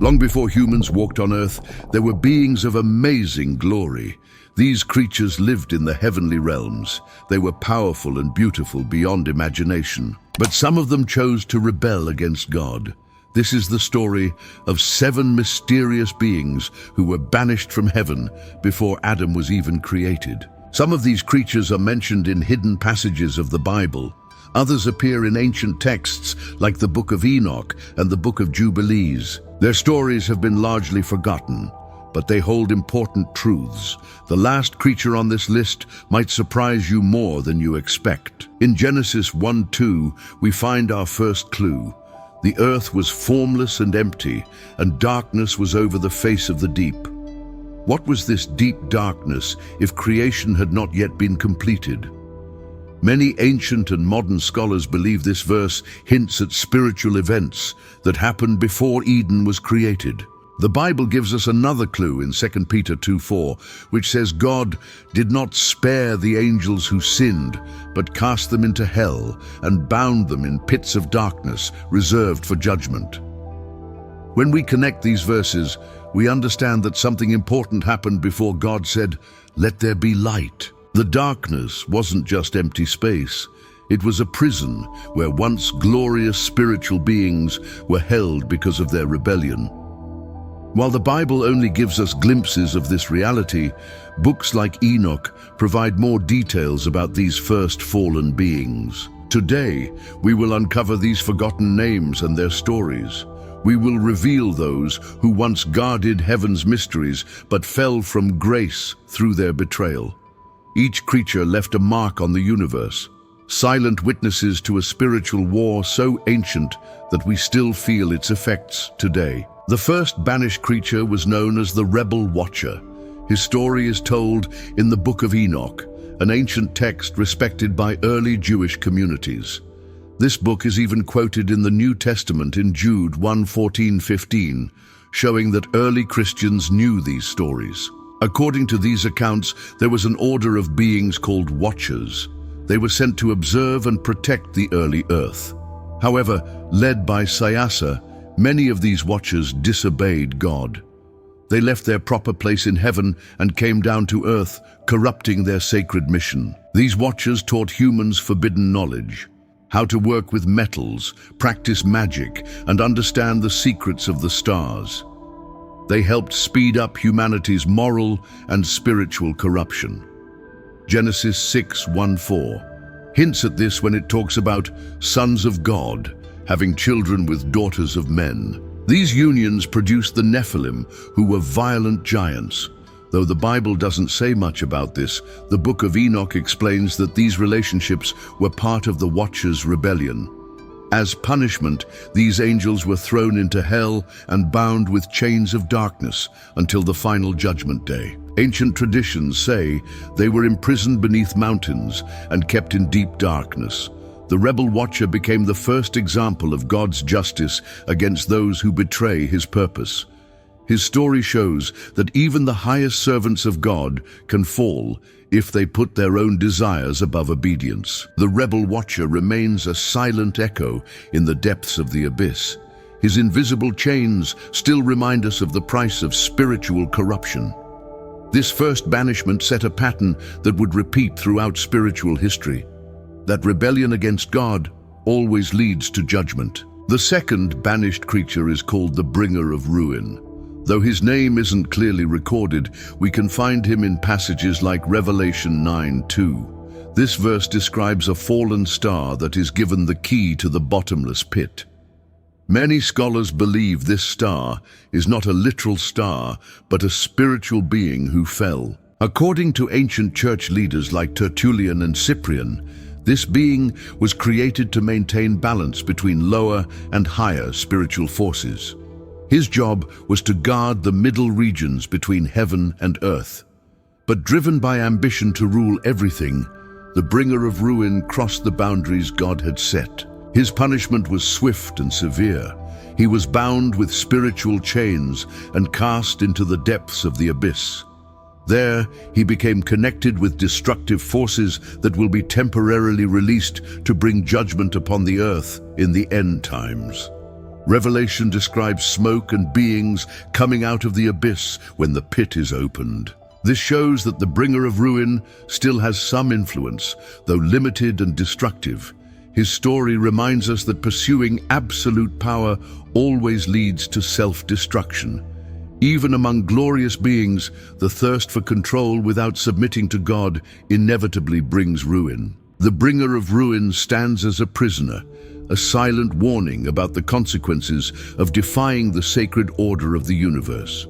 Long before humans walked on Earth, there were beings of amazing glory. These creatures lived in the heavenly realms. They were powerful and beautiful beyond imagination. But some of them chose to rebel against God. This is the story of 7 mysterious beings who were banished from heaven before Adam was even created. Some of these creatures are mentioned in hidden passages of the Bible. Others appear in ancient texts like the Book of Enoch and the Book of Jubilees. Their stories have been largely forgotten, but they hold important truths. The last creature on this list might surprise you more than you expect. In Genesis 1:2, we find our first clue. The earth was formless and empty, and darkness was over the face of the deep. What was this deep darkness if creation had not yet been completed? Many ancient and modern scholars believe this verse hints at spiritual events that happened before Eden was created. The Bible gives us another clue in 2 Peter 2:4, which says God did not spare the angels who sinned, but cast them into hell and bound them in pits of darkness reserved for judgment. When we connect these verses, we understand that something important happened before God said, "Let there be light." The darkness wasn't just empty space. It was a prison where once glorious spiritual beings were held because of their rebellion. While the Bible only gives us glimpses of this reality, books like Enoch provide more details about these first fallen beings. Today, we will uncover these forgotten names and their stories. We will reveal those who once guarded heaven's mysteries but fell from grace through their betrayal. Each creature left a mark on the universe, silent witnesses to a spiritual war so ancient that we still feel its effects today. The first banished creature was known as the Rebel Watcher. His story is told in the Book of Enoch, an ancient text respected by early Jewish communities. This book is even quoted in the New Testament in Jude 1:14-15, showing that early Christians knew these stories. According to these accounts, there was an order of beings called Watchers. They were sent to observe and protect the early earth. However, led by Siasa, many of these Watchers disobeyed God. They left their proper place in heaven and came down to earth, corrupting their sacred mission. These Watchers taught humans forbidden knowledge, how to work with metals, practice magic, and understand the secrets of the stars. They helped speed up humanity's moral and spiritual corruption. Genesis 6:1-4 hints at this when it talks about sons of God having children with daughters of men. These unions produced the Nephilim, who were violent giants. Though the Bible doesn't say much about this, the Book of Enoch explains that these relationships were part of the Watchers' rebellion. As punishment, these angels were thrown into hell and bound with chains of darkness until the final judgment day. Ancient traditions say they were imprisoned beneath mountains and kept in deep darkness. The rebel watcher became the first example of God's justice against those who betray his purpose. His story shows that even the highest servants of God can fall if they put their own desires above obedience. The rebel watcher remains a silent echo in the depths of the abyss. His invisible chains still remind us of the price of spiritual corruption. This first banishment set a pattern that would repeat throughout spiritual history. That rebellion against God always leads to judgment. The second banished creature is called the Bringer of Ruin. Though his name isn't clearly recorded, we can find him in passages like Revelation 9:2. This verse describes a fallen star that is given the key to the bottomless pit. Many scholars believe this star is not a literal star, but a spiritual being who fell. According to ancient church leaders like Tertullian and Cyprian, this being was created to maintain balance between lower and higher spiritual forces. His job was to guard the middle regions between heaven and earth. But driven by ambition to rule everything, the Bringer of Ruin crossed the boundaries God had set. His punishment was swift and severe. He was bound with spiritual chains and cast into the depths of the abyss. There, he became connected with destructive forces that will be temporarily released to bring judgment upon the earth in the end times. Revelation describes smoke and beings coming out of the abyss when the pit is opened. This shows that the bringer of ruin still has some influence, though limited and destructive. His story reminds us that pursuing absolute power always leads to self-destruction. Even among glorious beings, the thirst for control without submitting to God inevitably brings ruin. The bringer of ruin stands as a prisoner, a silent warning about the consequences of defying the sacred order of the universe.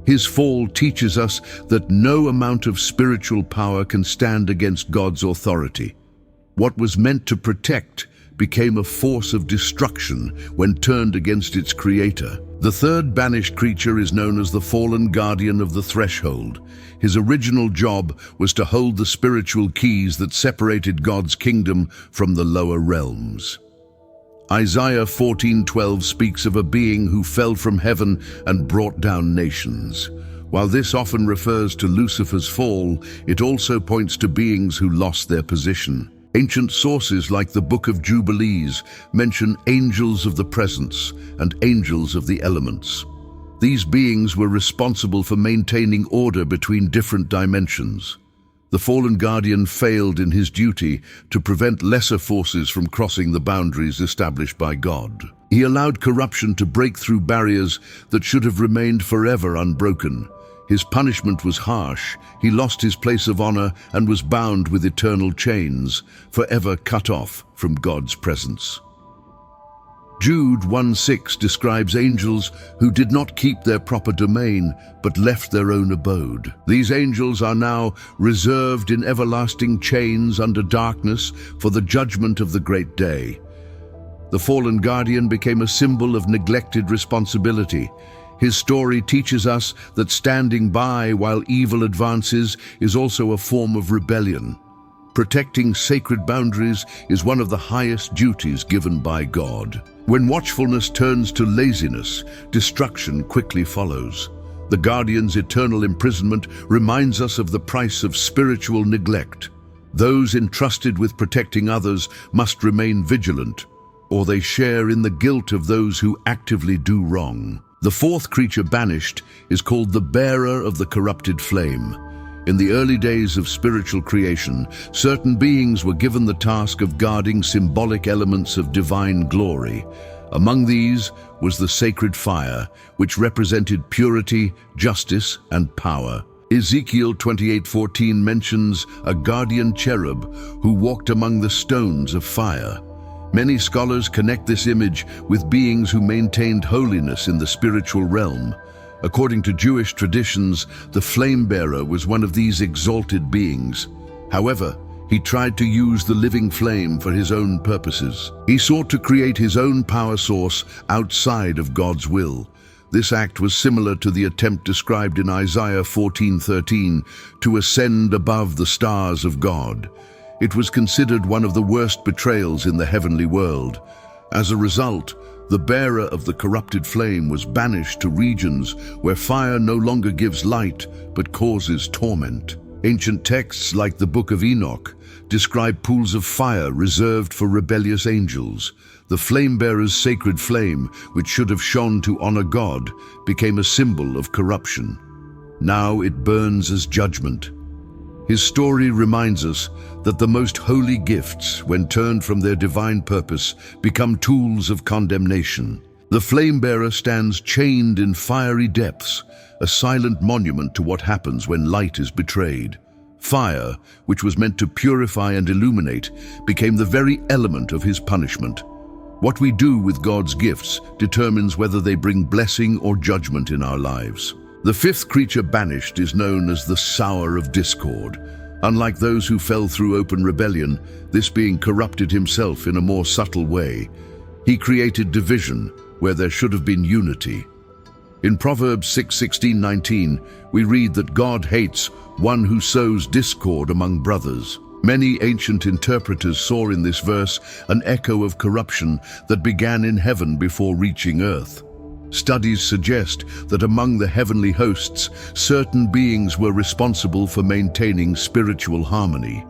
His fall teaches us that no amount of spiritual power can stand against God's authority. What was meant to protect became a force of destruction when turned against its creator. The third banished creature is known as the fallen guardian of the threshold. His original job was to hold the spiritual keys that separated God's kingdom from the lower realms. Isaiah 14:12 speaks of a being who fell from heaven and brought down nations. While this often refers to Lucifer's fall, it also points to beings who lost their position. Ancient sources like the Book of Jubilees mention angels of the presence and angels of the elements. These beings were responsible for maintaining order between different dimensions. The fallen guardian failed in his duty to prevent lesser forces from crossing the boundaries established by God. He allowed corruption to break through barriers that should have remained forever unbroken. His punishment was harsh. He lost his place of honor and was bound with eternal chains, forever cut off from God's presence. Jude 1:6 describes angels who did not keep their proper domain, but left their own abode. These angels are now reserved in everlasting chains under darkness for the judgment of the great day. The fallen guardian became a symbol of neglected responsibility. His story teaches us that standing by while evil advances is also a form of rebellion. Protecting sacred boundaries is one of the highest duties given by God. When watchfulness turns to laziness, destruction quickly follows. The guardian's eternal imprisonment reminds us of the price of spiritual neglect. Those entrusted with protecting others must remain vigilant, or they share in the guilt of those who actively do wrong. The fourth creature banished is called the bearer of the corrupted flame. In the early days of spiritual creation, certain beings were given the task of guarding symbolic elements of divine glory. Among these was the sacred fire, which represented purity, justice, and power. Ezekiel 28:14 mentions a guardian cherub who walked among the stones of fire. Many scholars connect this image with beings who maintained holiness in the spiritual realm. According to Jewish traditions, the flame bearer was one of these exalted beings. However, he tried to use the living flame for his own purposes. He sought to create his own power source outside of God's will. This act was similar to the attempt described in Isaiah 14:13 to ascend above the stars of God. It was considered one of the worst betrayals in the heavenly world. As a result, the bearer of the corrupted flame was banished to regions where fire no longer gives light but causes torment. Ancient texts like the Book of Enoch describe pools of fire reserved for rebellious angels. The flame-bearer's sacred flame, which should have shone to honor God, became a symbol of corruption. Now it burns as judgment. His story reminds us that the most holy gifts, when turned from their divine purpose, become tools of condemnation. The flame-bearer stands chained in fiery depths, a silent monument to what happens when light is betrayed. Fire, which was meant to purify and illuminate, became the very element of his punishment. What we do with God's gifts determines whether they bring blessing or judgment in our lives. The fifth creature banished is known as the Sower of Discord. Unlike those who fell through open rebellion, this being corrupted himself in a more subtle way. He created division where there should have been unity. In Proverbs 6:16-19, we read that God hates one who sows discord among brothers. Many ancient interpreters saw in this verse an echo of corruption that began in heaven before reaching earth. Studies suggest that among the heavenly hosts, certain beings were responsible for maintaining spiritual harmony.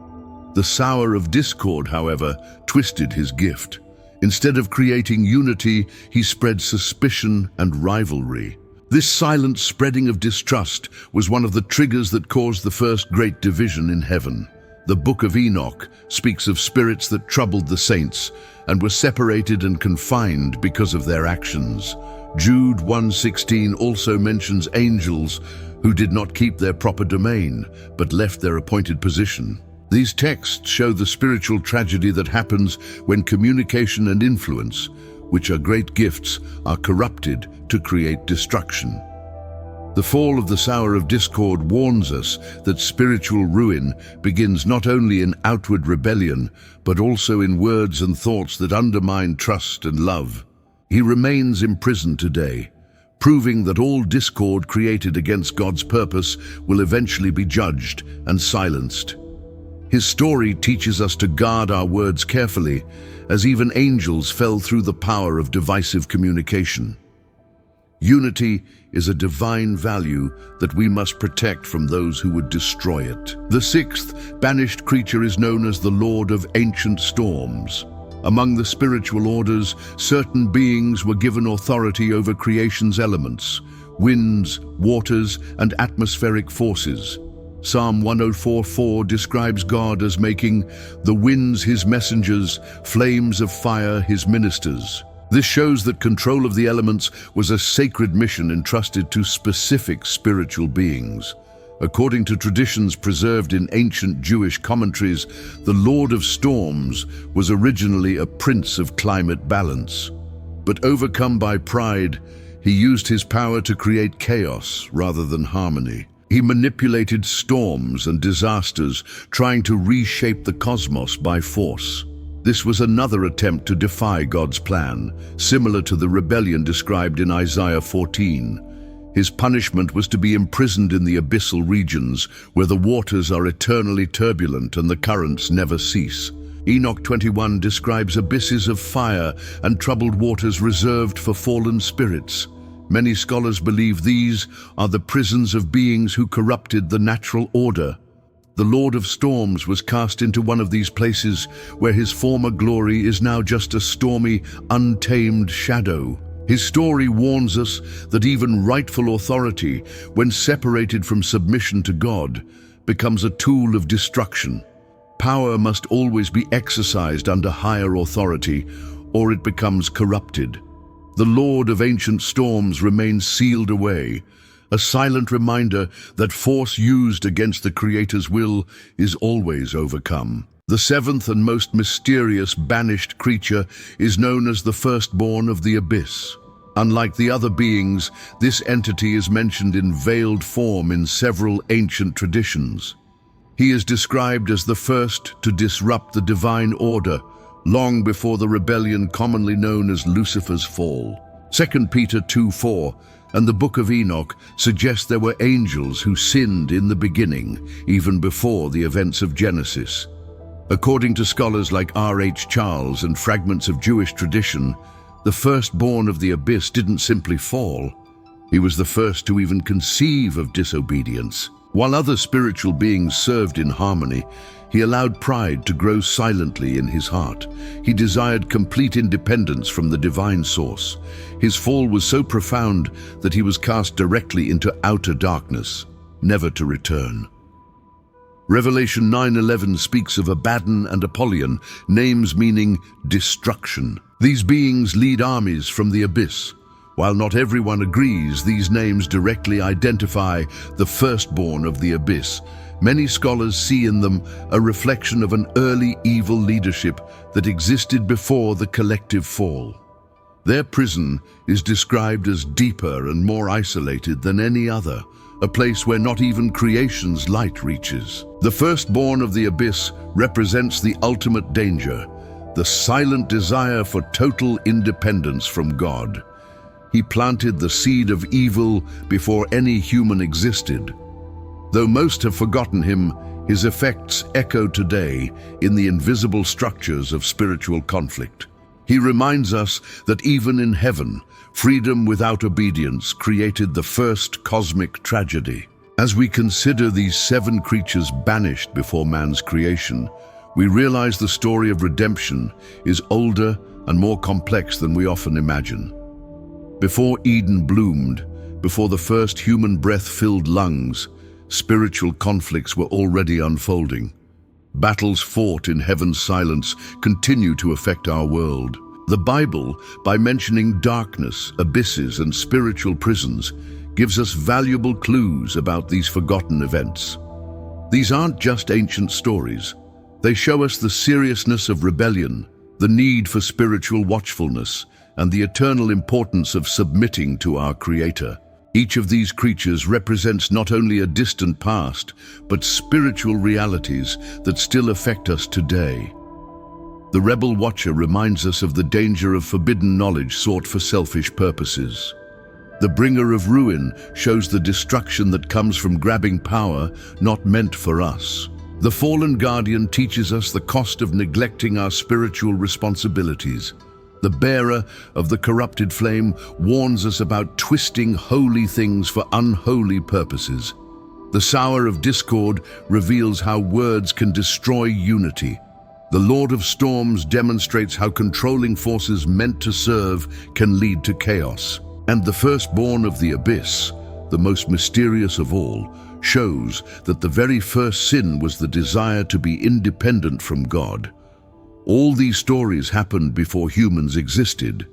The Sower of Discord, however, twisted his gift. Instead of creating unity, he spread suspicion and rivalry. This silent spreading of distrust was one of the triggers that caused the first great division in heaven. The Book of Enoch speaks of spirits that troubled the saints and were separated and confined because of their actions. Jude 1:16 also mentions angels who did not keep their proper domain, but left their appointed position. These texts show the spiritual tragedy that happens when communication and influence, which are great gifts, are corrupted to create destruction. The fall of the Tower of Discord warns us that spiritual ruin begins not only in outward rebellion, but also in words and thoughts that undermine trust and love. He remains imprisoned today, proving that all discord created against God's purpose will eventually be judged and silenced. His story teaches us to guard our words carefully, as even angels fell through the power of divisive communication. Unity is a divine value that we must protect from those who would destroy it. The sixth banished creature is known as the Lord of Ancient Storms. Among the spiritual orders, certain beings were given authority over creation's elements, winds, waters, and atmospheric forces. Psalm 104:4 describes God as making the winds his messengers, flames of fire his ministers. This shows that control of the elements was a sacred mission entrusted to specific spiritual beings. According to traditions preserved in ancient Jewish commentaries, the Lord of Storms was originally a prince of climate balance. But overcome by pride, he used his power to create chaos rather than harmony. He manipulated storms and disasters, trying to reshape the cosmos by force. This was another attempt to defy God's plan, similar to the rebellion described in Isaiah 14. His punishment was to be imprisoned in the abyssal regions, where the waters are eternally turbulent and the currents never cease. Enoch 21 describes abysses of fire and troubled waters reserved for fallen spirits. Many scholars believe these are the prisons of beings who corrupted the natural order. The Lord of Storms was cast into one of these places where his former glory is now just a stormy, untamed shadow. His story warns us that even rightful authority, when separated from submission to God, becomes a tool of destruction. Power must always be exercised under higher authority, or it becomes corrupted. The Lord of Ancient Storms remains sealed away, a silent reminder that force used against the Creator's will is always overcome. The seventh and most mysterious banished creature is known as the firstborn of the abyss. Unlike the other beings, this entity is mentioned in veiled form in several ancient traditions. He is described as the first to disrupt the divine order, long before the rebellion commonly known as Lucifer's fall. 2 Peter 2:4 and the Book of Enoch suggest there were angels who sinned in the beginning, even before the events of Genesis. According to scholars like R.H. Charles and fragments of Jewish tradition, the firstborn of the abyss didn't simply fall. He was the first to even conceive of disobedience. While other spiritual beings served in harmony, he allowed pride to grow silently in his heart. He desired complete independence from the divine source. His fall was so profound that he was cast directly into outer darkness, never to return. Revelation 9:11 speaks of Abaddon and Apollyon, names meaning destruction. These beings lead armies from the abyss. While not everyone agrees these names directly identify the firstborn of the abyss, many scholars see in them a reflection of an early evil leadership that existed before the collective fall. Their prison is described as deeper and more isolated than any other, a place where not even creation's light reaches. The firstborn of the abyss represents the ultimate danger, the silent desire for total independence from God. He planted the seed of evil before any human existed. Though most have forgotten him, his effects echo today in the invisible structures of spiritual conflict. He reminds us that even in heaven, freedom without obedience created the first cosmic tragedy. As we consider these 7 creatures banished before man's creation, we realize the story of redemption is older and more complex than we often imagine. Before Eden bloomed, before the first human breath-filled lungs, spiritual conflicts were already unfolding. Battles fought in heaven's silence continue to affect our world. The Bible, by mentioning darkness, abysses, and spiritual prisons, gives us valuable clues about these forgotten events. These aren't just ancient stories. They show us the seriousness of rebellion, the need for spiritual watchfulness, and the eternal importance of submitting to our Creator. Each of these creatures represents not only a distant past, but spiritual realities that still affect us today. The rebel watcher reminds us of the danger of forbidden knowledge sought for selfish purposes. The bringer of ruin shows the destruction that comes from grabbing power not meant for us. The fallen guardian teaches us the cost of neglecting our spiritual responsibilities. The bearer of the corrupted flame warns us about twisting holy things for unholy purposes. The sower of discord reveals how words can destroy unity. The Lord of Storms demonstrates how controlling forces meant to serve can lead to chaos. And the firstborn of the abyss, the most mysterious of all, shows that the very first sin was the desire to be independent from God. All these stories happened before humans existed,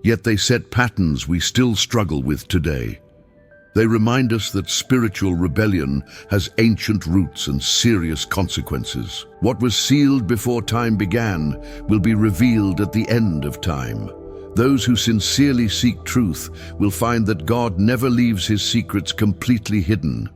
yet they set patterns we still struggle with today. They remind us that spiritual rebellion has ancient roots and serious consequences. What was sealed before time began will be revealed at the end of time. Those who sincerely seek truth will find that God never leaves his secrets completely hidden.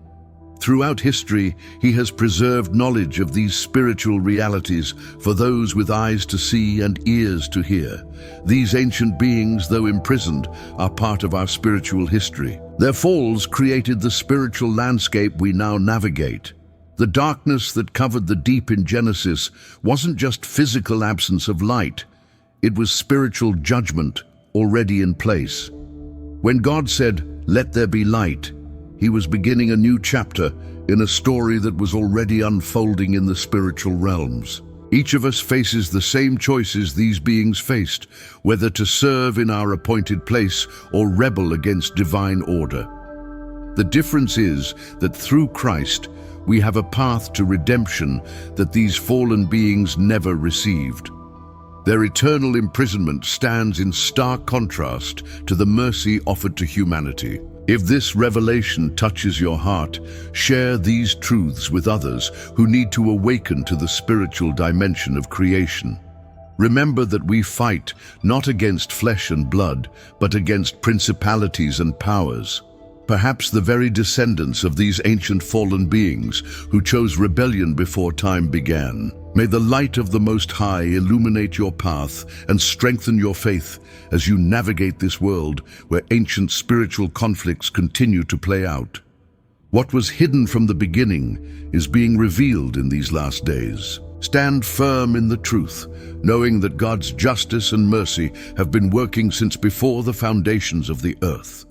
Throughout history, he has preserved knowledge of these spiritual realities for those with eyes to see and ears to hear. These ancient beings, though imprisoned, are part of our spiritual history. Their falls created the spiritual landscape we now navigate. The darkness that covered the deep in Genesis wasn't just physical absence of light. It was spiritual judgment already in place. When God said, "Let there be light," he was beginning a new chapter in a story that was already unfolding in the spiritual realms. Each of us faces the same choices these beings faced, whether to serve in our appointed place or rebel against divine order. The difference is that through Christ, we have a path to redemption that these fallen beings never received. Their eternal imprisonment stands in stark contrast to the mercy offered to humanity. If this revelation touches your heart, share these truths with others who need to awaken to the spiritual dimension of creation. Remember that we fight not against flesh and blood, but against principalities and powers. Perhaps the very descendants of these ancient fallen beings who chose rebellion before time began. May the light of the Most High illuminate your path and strengthen your faith as you navigate this world where ancient spiritual conflicts continue to play out. What was hidden from the beginning is being revealed in these last days. Stand firm in the truth, knowing that God's justice and mercy have been working since before the foundations of the earth.